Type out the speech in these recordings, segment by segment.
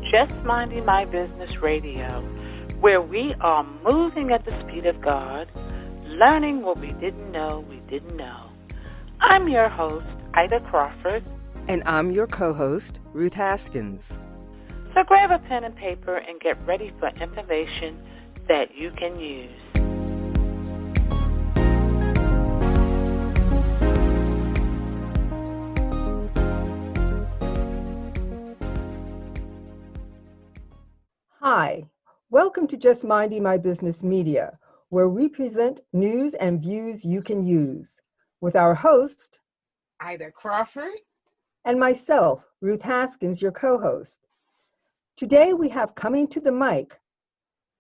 Just Minding My Business Radio, where we are moving at the speed of God, learning what we didn't know we didn't know. I'm your host, Ida Crawford. And I'm your co-host, Ruth Haskins. So grab a pen and paper and get ready for information that you can use. Hi, welcome to Just Minding My Business Media, where we present news and views you can use, with our host, Ida Crawford, and myself, Ruth Haskins, your co-host. Today we have coming to the mic,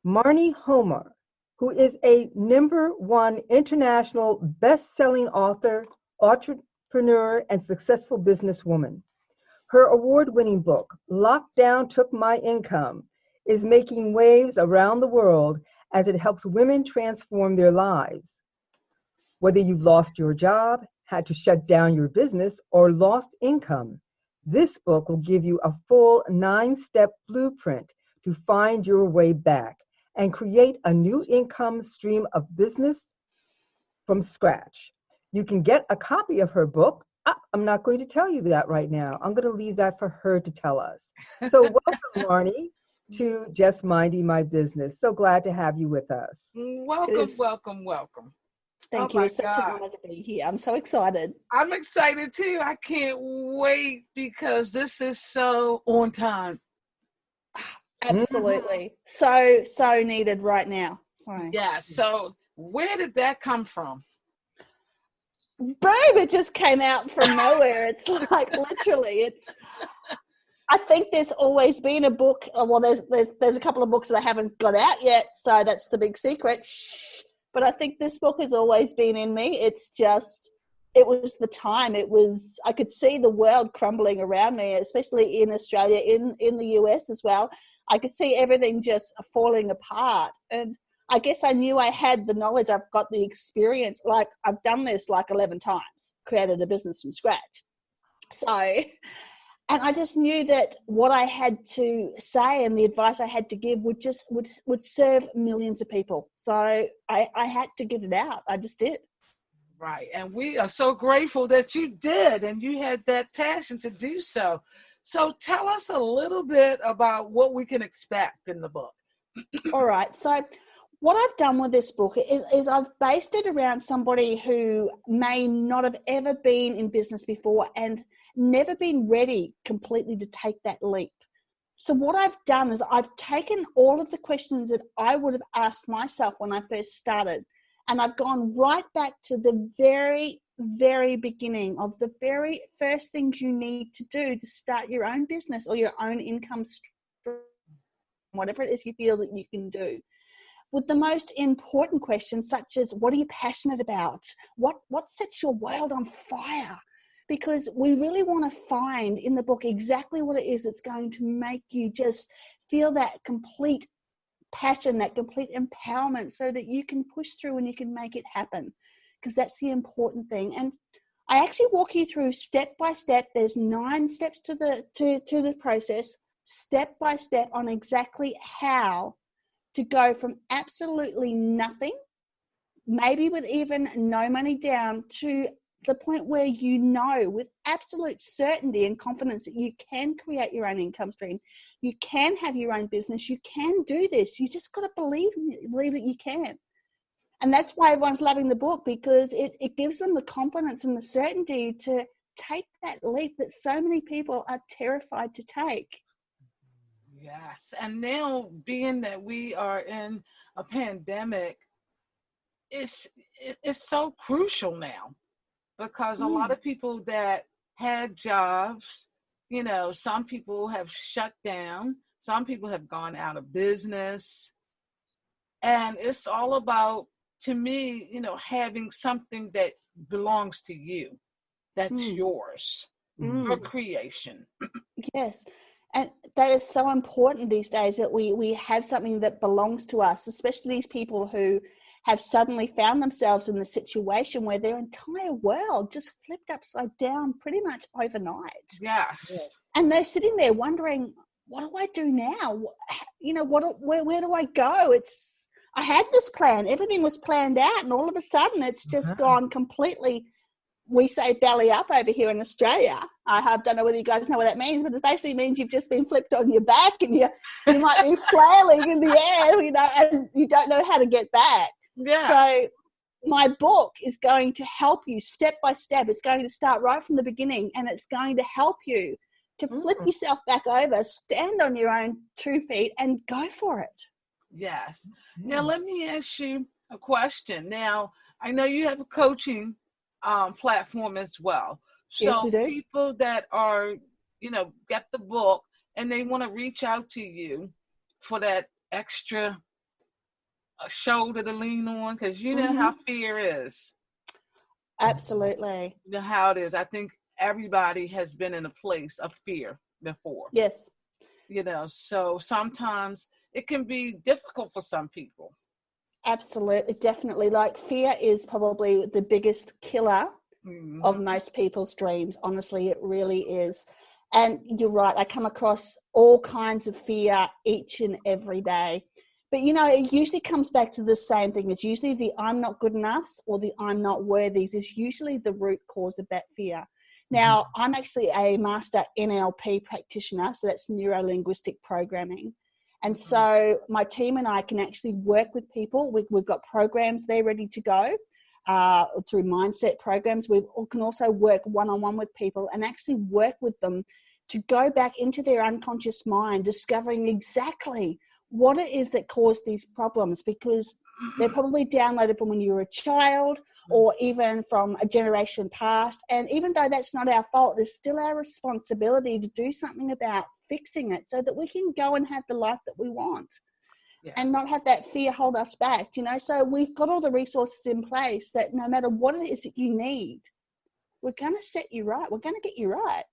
Maini Homer, who is a #1 international best-selling author, entrepreneur, and successful businesswoman. Her award-winning book, Lockdown Took My Income, is making waves around the world as it helps women transform their lives. Whether you've lost your job, had to shut down your business, or lost income, this book will give you a full 9-step blueprint to find your way back and create a new income stream of business from scratch. You can get a copy of her book. I'm not going to tell you that right now. I'm going to leave that for her to tell us. So welcome, Maini, to Just Minding My Business. So glad to have you with us. Welcome. Thank you. It's such an honor to be here. I'm so excited. I'm excited too. I can't wait because this is so on time. Absolutely. So needed right now. Yeah. So where did that come from? Boom, it just came out from nowhere. It's like literally I think there's always been a book. Well, there's a couple of books that I haven't got out yet, so that's the big secret. Shh. But I think this book has always been in me. It's just, it was the time. I could see the world crumbling around me, especially in Australia, in the US as well. I could see everything just falling apart. And I guess I knew I had the knowledge. I've got the experience. Like, I've done this like 11 times, created a business from scratch. And I just knew that what I had to say and the advice I had to give would serve millions of people. So I had to get it out. I just did. Right. And we are so grateful that you did and you had that passion to do so. So tell us a little bit about what we can expect in the book. All right. So what I've done with this book is I've based it around somebody who may not have ever been in business before and never been ready completely to take that leap. So what I've done is I've taken all of the questions that I would have asked myself when I first started, and I've gone right back to the very, very beginning of the very first things you need to do to start your own business or your own income stream, whatever it is you feel that you can do. With the most important questions, such as what are you passionate about? What sets your world on fire? Because we really want to find in the book exactly what it is that's going to make you just feel that complete passion, that complete empowerment so that you can push through and you can make it happen. Because that's the important thing. And I actually walk you through step by step. There's 9 steps to the process, step by step on exactly how to go from absolutely nothing, maybe with even no money down, to the point where you know with absolute certainty and confidence that you can create your own income stream. You can have your own business. You can do this. You just got to believe that you can. And that's why everyone's loving the book, because it gives them the confidence and the certainty to take that leap that so many people are terrified to take. Yes. And now, being that we are in a pandemic, it's so crucial now. Because a lot of people that had jobs, some people have shut down, some people have gone out of business. And it's all about, to me, having something that belongs to you, that's yours, your creation. Yes. And that is so important these days, that we have something that belongs to us, especially these people who have suddenly found themselves in the situation where their entire world just flipped upside down pretty much overnight. Yes. And they're sitting there wondering, what do I do now? You know, where do I go? I had this plan. Everything was planned out, and all of a sudden it's just gone completely. We say belly up over here in Australia. I don't know whether you guys know what that means, but it basically means you've just been flipped on your back and you might be flailing in the air, you know, and you don't know how to get back. Yeah. So my book is going to help you step by step. It's going to start right from the beginning, and it's going to help you to flip yourself back over, stand on your own 2 feet, and go for it. Yes. Now, let me ask you a question. Now, I know you have a coaching platform as well. So yes, we do. People that are, you know, get the book and they want to reach out to you for that extra shoulder to lean on, because you know how fear is. Absolutely. You know how it is. I think everybody has been in a place of fear before. Yes. You know, so sometimes it can be difficult for some people. Absolutely, definitely. Like, fear is probably the biggest killer of most people's dreams. Honestly, it really is. And you're right, I come across all kinds of fear each and every day. But, you know, it usually comes back to the same thing. It's usually the I'm not good enough or the I'm not worthy is usually the root cause of that fear. Now, I'm actually a master NLP practitioner, so that's neuro-linguistic programming. And so my team and I can actually work with people. We've got programs there ready to go through mindset programs. We can also work one-on-one with people and actually work with them to go back into their unconscious mind, discovering exactly what it is that caused these problems, because they're probably downloaded from when you were a child or even from a generation past. And even though that's not our fault, it's still our responsibility to do something about fixing it so that we can go and have the life that we want and not have that fear hold us back, you know. So we've got all the resources in place that no matter what it is that you need, we're going to set you right. We're going to get you right.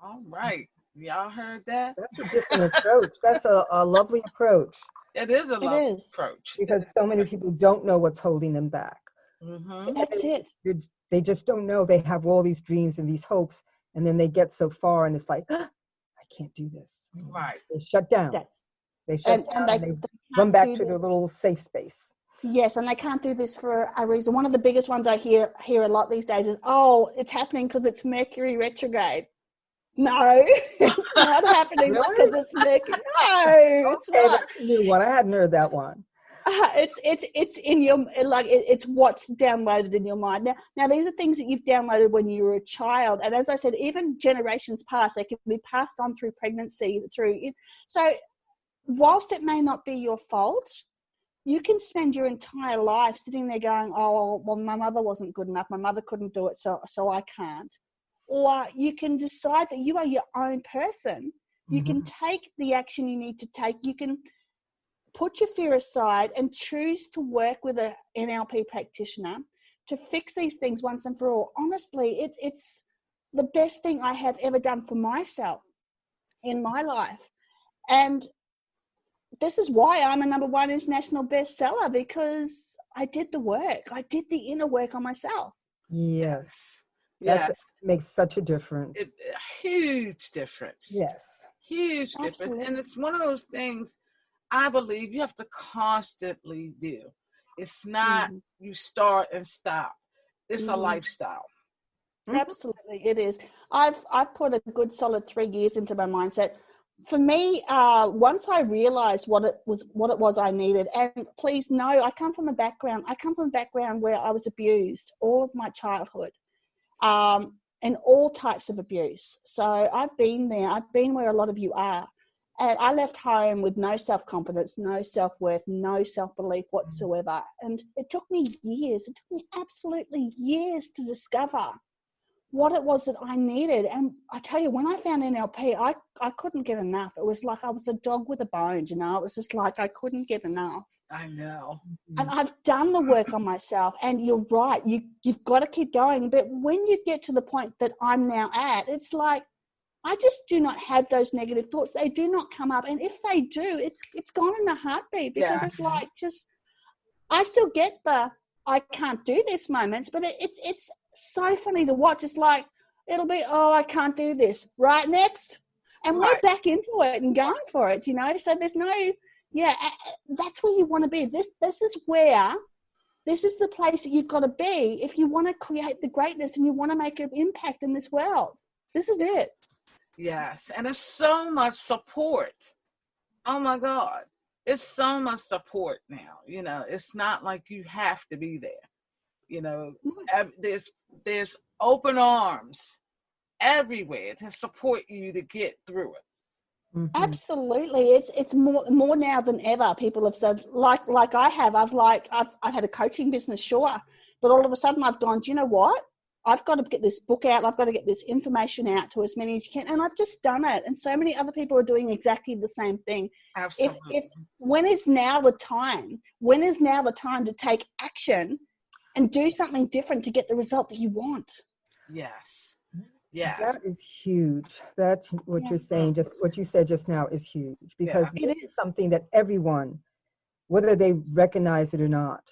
All right. Y'all heard that? That's a different approach. That's a lovely approach. It is a lovely approach. Because so many people don't know what's holding them back. That's it. They just don't know. They have all these dreams and these hopes, and then they get so far and it's like, I can't do this. Right. They shut down. They shut down and they run back to their little safe space. Yes, and they can't do this for a reason. One of the biggest ones I hear a lot these days is, oh, it's happening because it's Mercury retrograde. No, it's not happening because it's Mercury. No, it's not. That's a new one. I hadn't heard that one. It's in your, like, it's what's downloaded in your mind. Now these are things that you've downloaded when you were a child, and as I said, even generations past, they can be passed on through pregnancy, so whilst it may not be your fault, you can spend your entire life sitting there going, oh, well, my mother wasn't good enough, my mother couldn't do it, so I can't. Or you can decide that you are your own person. You can take the action you need to take. You can put your fear aside and choose to work with an NLP practitioner to fix these things once and for all. Honestly, it's the best thing I have ever done for myself in my life. And this is why I'm a #1 international bestseller, because I did the work. I did the inner work on myself. Yes. That makes such a difference. Huge difference. Yes. Huge difference. And it's one of those things I believe you have to constantly do. It's not you start and stop. It's a lifestyle. Absolutely, it is. I've put a good solid 3 years into my mindset. For me, once I realized what it was I needed, and please know, I come from a background where I was abused all of my childhood. And all types of abuse. So I've been there. I've been where a lot of you are. And I left home with no self-confidence, no self-worth, no self-belief whatsoever. And it took me years. It took me absolutely years to discover what it was that I needed. And I tell you, when I found NLP, I couldn't get enough. It was like I was a dog with a bone, you know. It was just like I couldn't get enough. I know. And I've done the work on myself, and you're right. You've got to keep going. But when you get to the point that I'm now at, it's like I just do not have those negative thoughts. They do not come up. And if they do, it's gone in a heartbeat, because it's like I still get the I can't do this moments, but it's so funny to watch. It's like, it'll be, oh, I can't do this. Right, next. And we're back into it and going for it, you know. So there's no, that's where you want to be. This is the place that you've got to be if you want to create the greatness and you want to make an impact in this world. This is it. Yes, and there's so much support. Oh my God, it's so much support now. You know, it's not like you have to be there. You know, there's open arms everywhere to support you to get through it. Mm-hmm. Absolutely, it's more now than ever. People have said, like I have. I've had a coaching business, sure, but all of a sudden I've gone, do you know what? I've got to get this book out. I've got to get this information out to as many as you can, and I've just done it. And so many other people are doing exactly the same thing. Absolutely. When is now the time? When is now the time to take action and do something different to get the result that you want? Yes. Yes. That is huge. That's what you're saying. Just what you said just now is huge, because this is something that everyone, whether they recognize it or not,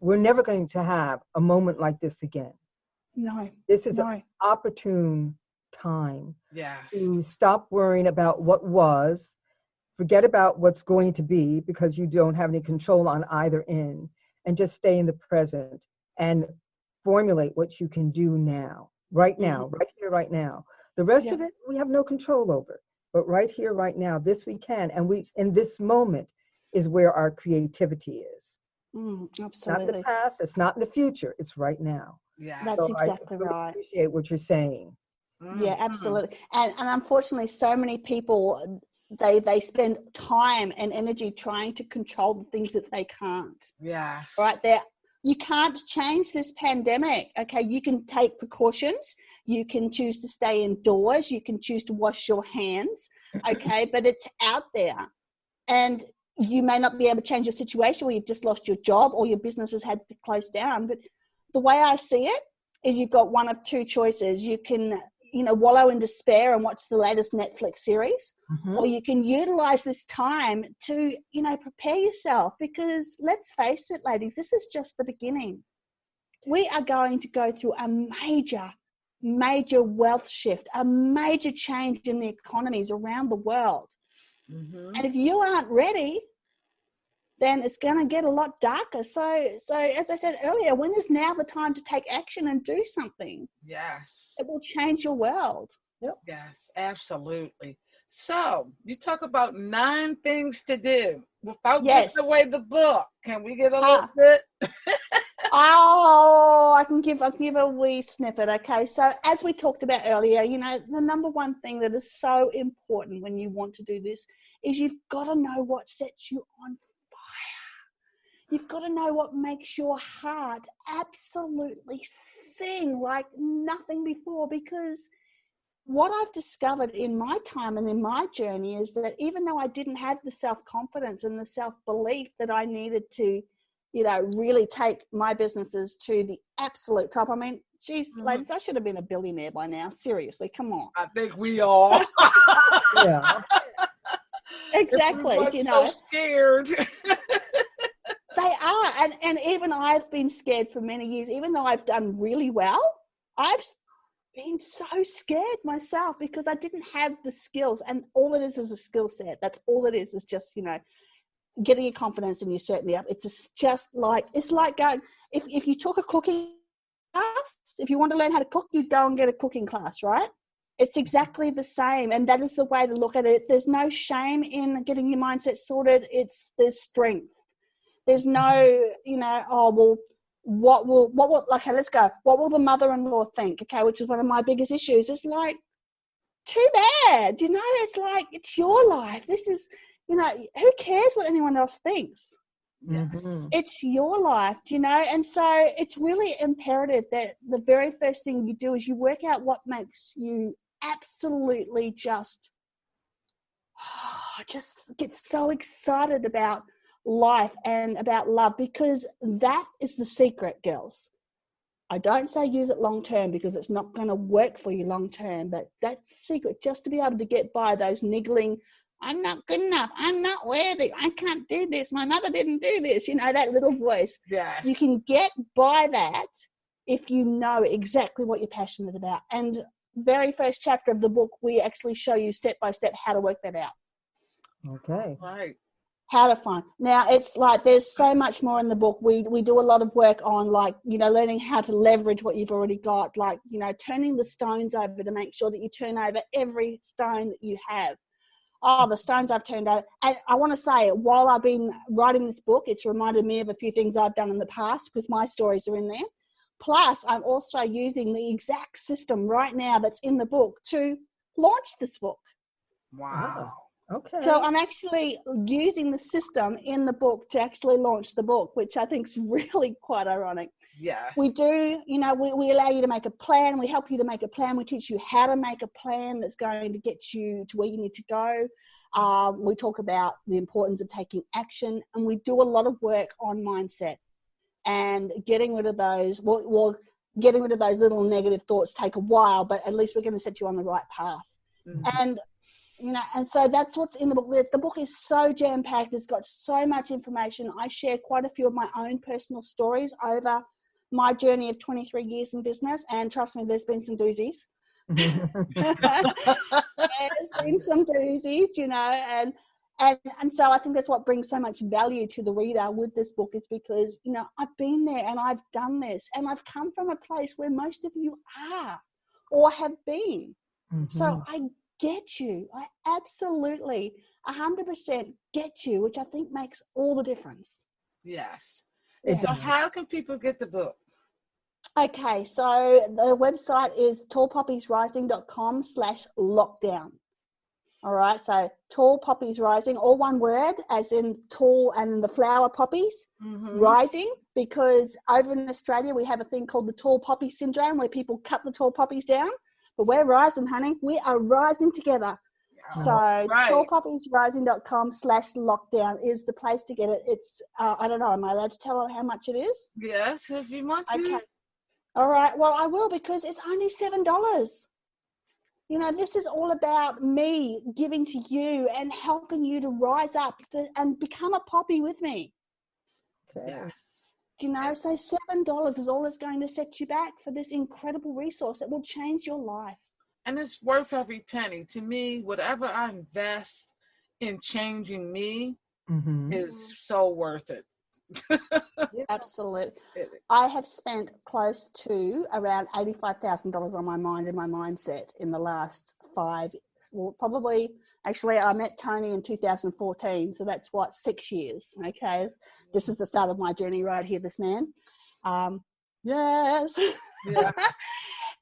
we're never going to have a moment like this again. No. This is an opportune time yes. to stop worrying about what was, forget about what's going to be, because you don't have any control on either end, and just stay in the present and formulate what you can do now. Right now, right here, right now. The rest of it, we have no control over. But right here, right now, this we can. And in this moment is where our creativity is. Absolutely. It's not in the past, it's not in the future, it's right now. Yeah, that's exactly right. I appreciate what you're saying. Yeah, absolutely. And unfortunately, so many people, they spend time and energy trying to control the things that they can't. Yes. Right there. You can't change this pandemic, okay? You can take precautions. You can choose to stay indoors. You can choose to wash your hands, okay? But it's out there. And you may not be able to change your situation where you've just lost your job or your business has had to close down. But the way I see it is you've got one of two choices. You can, wallow in despair and watch the latest Netflix series, or you can utilize this time to, prepare yourself, because let's face it, ladies, this is just the beginning. We are going to go through a major wealth shift, a major change in the economies around the world. And if you aren't ready, then it's going to get a lot darker. So as I said earlier, when is now the time to take action and do something? Yes. It will change your world. Yep. Yes, absolutely. So you talk about 9 things to do without giving away the book. Can we get a little bit? I can give a wee snippet. Okay. So as we talked about earlier, the number one thing that is so important when you want to do this is you've got to know what sets you on fire. You've got to know what makes your heart absolutely sing like nothing before, because what I've discovered in my time and in my journey is that even though I didn't have the self-confidence and the self-belief that I needed to, really take my businesses to the absolute top. I mean, geez, ladies, I should have been a billionaire by now. Seriously, come on. I think we all. Yeah. Exactly. So scared. They are. And even I've been scared for many years. Even though I've done really well, I've been so scared myself because I didn't have the skills. And all it is a skill set. That's all it is just, getting your confidence and your certainty up. It's like going, if you took a cooking class, if you want to learn how to cook, you go and get a cooking class, right? It's exactly the same. And that is the way to look at it. There's no shame in getting your mindset sorted. There's strength. There's no, what will, okay, let's go. What will the mother-in-law think? Okay, which is one of my biggest issues. It's like, too bad, it's like, it's your life. This is, who cares what anyone else thinks? Yes. It's your life, and so it's really imperative that the very first thing you do is you work out what makes you absolutely just get so excited about life and about love, because that is the secret, girls. I don't say use it long term because it's not going to work for you long term, but that's the secret, just to be able to get by those niggling, I'm not good enough, I'm not worthy, I can't do this, my mother didn't do this, that little voice. Yes. You can get by that if you know exactly what you're passionate about. And very first chapter of the book, we actually show you step by step how to work that out. Okay. Right. How to find. Now, it's like there's so much more in the book. We do a lot of work on, like, learning how to leverage what you've already got, like, turning the stones over to make sure that you turn over every stone that you have. Oh, the stones I've turned over. And I want to say, while I've been writing this book, it's reminded me of a few things I've done in the past because my stories are in there. Plus, I'm also using the exact system right now that's in the book to launch this book. Wow. Okay. So I'm actually using the system in the book to actually launch the book, which I think is really quite ironic. Yes. We do, we allow you to make a plan. We help you to make a plan. We teach you how to make a plan that's going to get you to where you need to go. We talk about the importance of taking action, and we do a lot of work on mindset and getting rid of those. Well, getting rid of those little negative thoughts take a while, but at least we're going to set you on the right path. And and so that's what's in the book. The book is so jam-packed. It's got so much information. I share quite a few of my own personal stories over my journey of 23 years in business. And trust me, there's been some doozies. There's been some doozies, and so I think that's what brings so much value to the reader with this book is because, I've been there and I've done this and I've come from a place where most of you are or have been. So I get you. I absolutely 100% get you, which I think makes all the difference. Yes. It So does. how can people get the book? Okay, so the website is tallpoppiesrising.com/lockdown. All right, so Tall Poppies Rising, all one word, as in tall and the flower poppies, rising, because over in Australia we have a thing called the tall poppy syndrome where people cut the tall poppies down. But we're rising, honey. We are rising together. So tallpoppiesrising.com/lockdown is the place to get it. It's, I don't know, am I allowed to tell her how much it is? Yes, if you want to. Okay. All right. Well, I will because it's only $7. This is all about me giving to you and helping you to rise up and become a poppy with me. Okay. Yes. So $7 is all it's going to set you back for this incredible resource that will change your life. And it's worth every penny. To me, whatever I invest in changing me is so worth it. Absolutely. I have spent close to around $85,000 on my mind and my mindset in the last actually I met Tony in 2014, so that's 6 years. Okay, this is the start of my journey right here, this man. Yes. Yeah.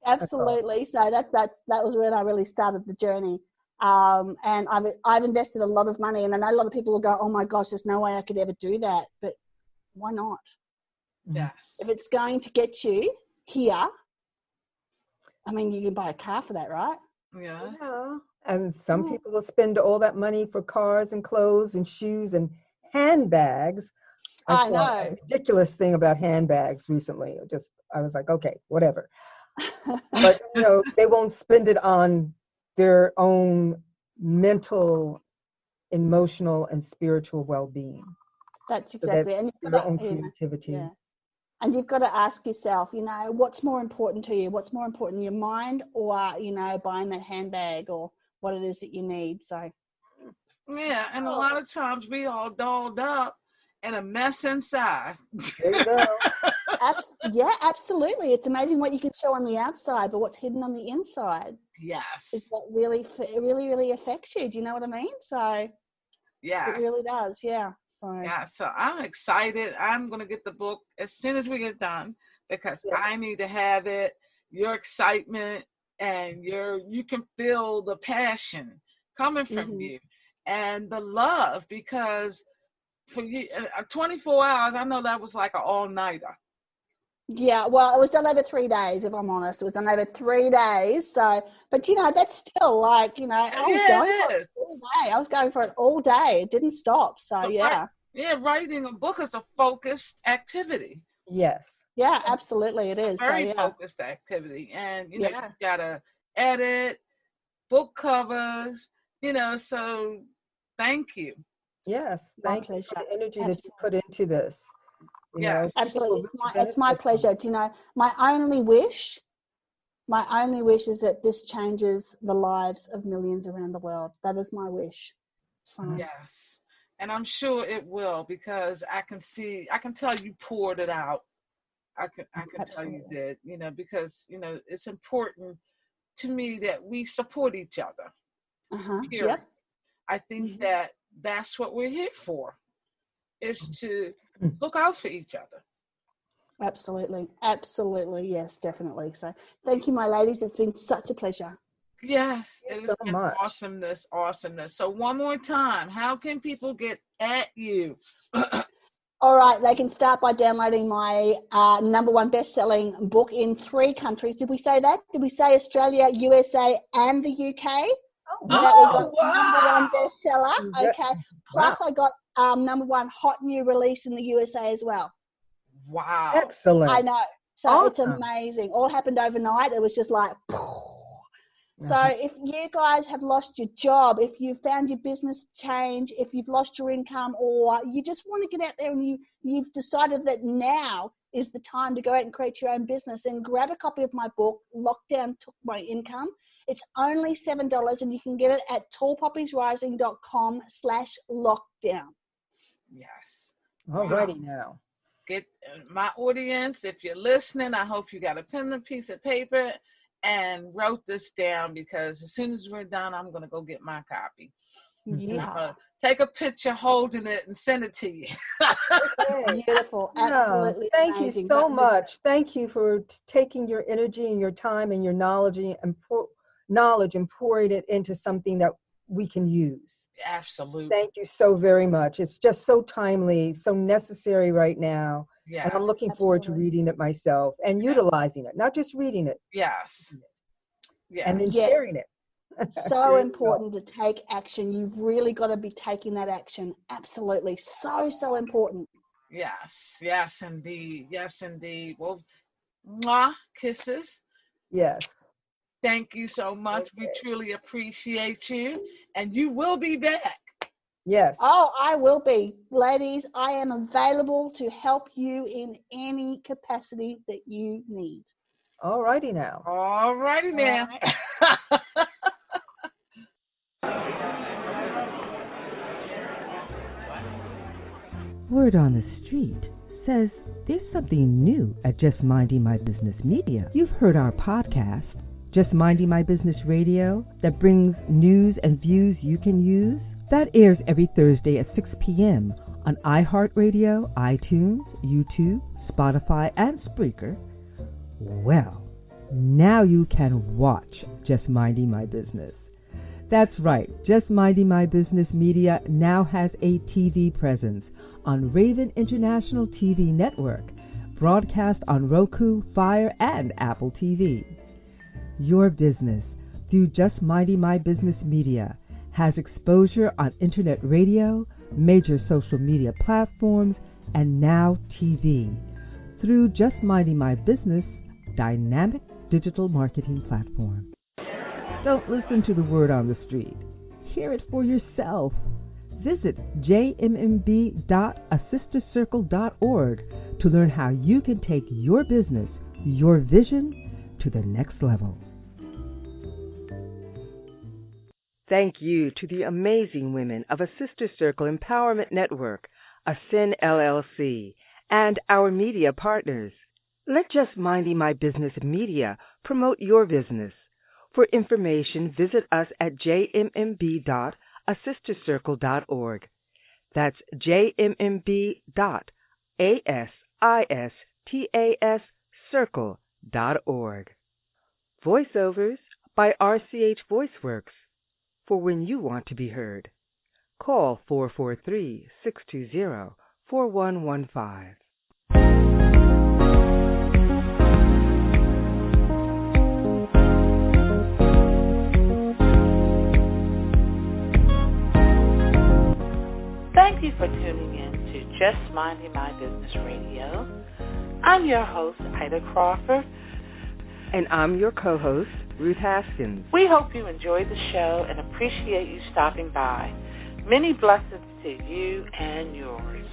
Absolutely. So that was when I really started the journey. And I've invested a lot of money, and I know a lot of people will go, oh my gosh, there's no way I could ever do that, but why not? Yes. If it's going to get you here, I mean, you can buy a car for that, right? Yes. Yeah. And some people will spend all that money for cars and clothes and shoes and handbags. I saw know. a ridiculous thing about handbags recently. I was like, okay, whatever. But, they won't spend it on their own mental, emotional, and spiritual well-being. That's exactly it. And you've their got own creativity. yeah. And you've got to ask yourself, what's more important to you? What's more important, your mind or, buying that handbag or what it is that you need? So. Yeah, and a lot of times we all dolled up and a mess inside. There you go. Yeah, absolutely. It's amazing what you can show on the outside, but what's hidden on the inside Yes. is what really, really affects you. Do you know what I mean? So yeah, it really does. Yeah. So I'm excited. I'm going to get the book as soon as we get done because I need to have it. Your excitement and you can feel the passion coming from you and the love, because for you 24 hours, I know that was like an all-nighter. Yeah, well, it was done over 3 days, if I'm honest. It was done over 3 days. So, but that's still like, I was going for it all day. I was going for it all day. It didn't stop. So, yeah. Writing a book is a focused activity. Yes. Yeah, absolutely. It is. Very focused activity. And, you got to edit, book covers, so thank you. Yes. Thank you for the energy that you put into this. Absolutely. It's my pleasure. My only wish My only wish is that this changes the lives of millions around the world. That is my wish. So. Yes. And I'm sure it will, because I can tell you poured it out. I can tell you did, because, it's important to me that we support each other. Yep. I think that that's what we're here for, is to look out for each other. Absolutely. Absolutely. Yes, definitely. So thank you, my ladies. It's been such a pleasure. Yes, it has been much. awesomeness. So one more time, how can people get at you? All right, they can start by downloading my number one best-selling book in 3 countries. Did we say that? Did we say Australia, USA, and the UK? Oh, That we got wow. number one bestseller. Okay. Plus, I got number one hot new release in the USA as well. Wow. Excellent. I know. So awesome. It's amazing. All happened overnight. It was just like, So if you guys have lost your job, if you found your business change, if you've lost your income, or you just want to get out there and you've decided that now is the time to go out and create your own business, then grab a copy of my book, Lockdown Took My Income. It's only $7 and you can get it at tallpoppiesrising.com/lockdown. Yes. All righty now. Get my audience, if you're listening, I hope you got a pen and a piece of paper and wrote this down, because as soon as we're done, I'm going to go get my copy. Yeah. I'm going to take a picture holding it and send it to you. Okay. Beautiful. Absolutely Thank amazing. you so much. Thank you for taking your energy and your time and your knowledge and pouring it into something that we can use. Absolutely. Thank you so very much. It's just so timely, so necessary right now. Yes. And I'm looking forward to reading it myself and utilizing it, not just reading it. Yes. Yeah. And then sharing it. So important to take action. You've really got to be taking that action. Absolutely. So important. Yes. Yes, indeed. Yes, indeed. Well, mwah, kisses. Yes. Thank you so much. We truly appreciate you. And you will be back. Yes. Oh, I will be. Ladies, I am available to help you in any capacity that you need. All righty now. All righty now. Word on the street says there's something new at Just Minding My Business Media. You've heard our podcast, Just Minding My Business Radio, that brings news and views you can use. That airs every Thursday at 6 p.m. on iHeartRadio, iTunes, YouTube, Spotify, and Spreaker. Well, now you can watch Just Minding My Business. That's right, Just Minding My Business Media now has a TV presence on Raven International TV Network, broadcast on Roku, Fire, and Apple TV. Your business, through Just Minding My Business Media, has exposure on internet radio, major social media platforms, and now TV, through Just Minding My Business dynamic digital marketing platform. Don't listen to the word on the street. Hear it for yourself. Visit jmb.asistercircle.org to learn how you can take your business, your vision, to the next level. Thank you to the amazing women of A Sister Circle Empowerment Network, ASCEN LLC, and our media partners. Let Just Minding My Business Media promote your business. For information, visit us at jmb.asistercircle.org. That's jmb.asistercircle.org. Voiceovers by RCH VoiceWorks, for when you want to be heard. Call 443-620-4115. Thank you for tuning in to Just Minding My Business Radio. I'm your host, Ida Crawford. And I'm your co-host, Ruth Haskins. We hope you enjoyed the show and appreciate you stopping by. Many blessings to you and yours.